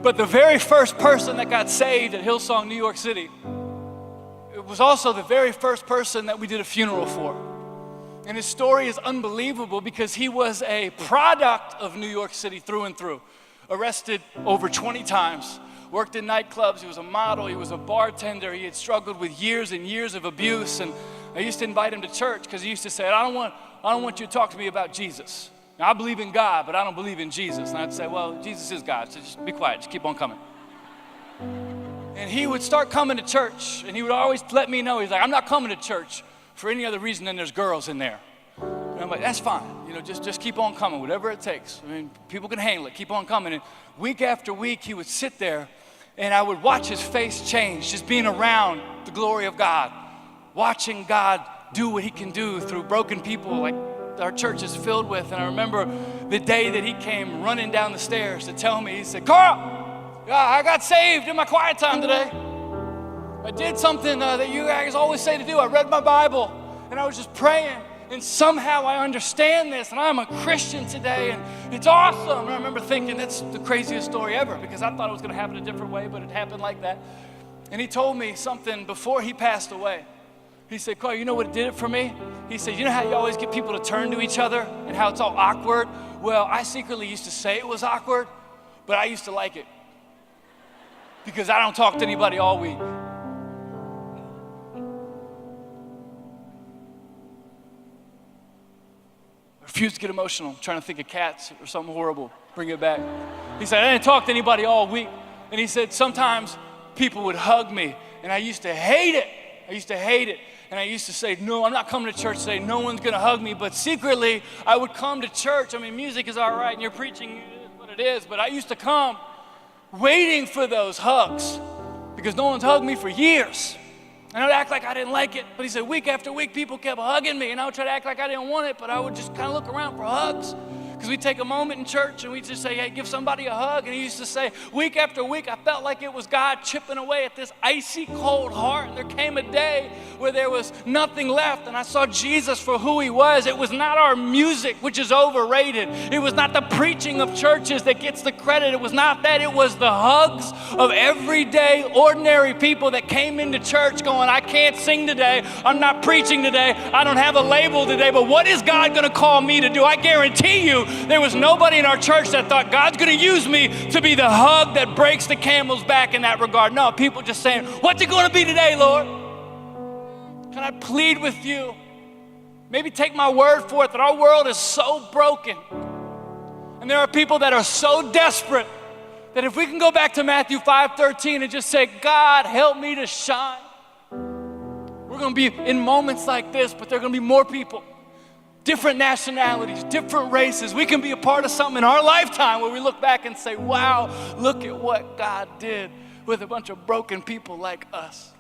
But the very first person that got saved at Hillsong, New York City, it was also the very first person that we did a funeral for. And his story is unbelievable because he was a product of New York City through and through. Arrested over 20 times, worked in nightclubs, he was a model, he was a bartender, he had struggled with years and years of abuse. And I used to invite him to church because he used to say, I don't want you to talk to me about Jesus. Now, I believe in God, but I don't believe in Jesus. And I'd say, well, Jesus is God, so just be quiet, just keep on coming. And he would start coming to church, and he would always let me know, he's like, I'm not coming to church for any other reason than there's girls in there. And I'm like, that's fine, just keep on coming, whatever it takes. I mean, people can handle it, keep on coming. And week after week, he would sit there, and I would watch his face change, just being around the glory of God, watching God do what he can do through broken people like our church is filled with. And I remember the day that he came running down the stairs to tell me, he said, Carl, I got saved in my quiet time today. I did something that you guys always say to do. I read my Bible, and I was just praying, and somehow I understand this, and I'm a Christian today, and it's awesome. And I remember thinking, that's the craziest story ever, because I thought it was going to happen a different way, but it happened like that. And he told me something before he passed away. He said, Carl, you know what did it for me? He said, you know how you always get people to turn to each other and how it's all awkward? Well, I secretly used to say it was awkward, but I used to like it because I don't talk to anybody all week. I refuse to get emotional, I'm trying to think of cats or something horrible, bring it back. He said, I didn't talk to anybody all week. And he said, sometimes people would hug me, and I used to hate it. And I used to say, no, I'm not coming to church today. No one's going to hug me. But secretly, I would come to church. I mean, music is all right, and you're preaching is what it is. But I used to come waiting for those hugs because no one's hugged me for years. And I'd act like I didn't like it. But he said, week after week, people kept hugging me. And I would try to act like I didn't want it, but I would just kind of look around for hugs. Because we'd take a moment in church and we'd just say, hey, give somebody a hug. And he used to say, week after week, I felt like it was God chipping away at this icy cold heart. And there came a day where there was nothing left. And I saw Jesus for who he was. It was not our music, which is overrated. It was not the preaching of churches that gets the credit. It was not that. It was the hugs of everyday, ordinary people that came into church going, I can't sing today. I'm not preaching today. I don't have a label today. But what is God going to call me to do? I guarantee you, there was nobody in our church that thought God's going to use me to be the hug that breaks the camel's back in that regard. No, people just saying, what's it going to be today, Lord? Can I plead with you? Maybe take my word for it that our world is so broken. And there are people that are so desperate that if we can go back to Matthew 5:13 and just say, God, help me to shine. We're going to be in moments like this, but there are going to be more people. Different nationalities, different races. We can be a part of something in our lifetime where we look back and say, wow, look at what God did with a bunch of broken people like us.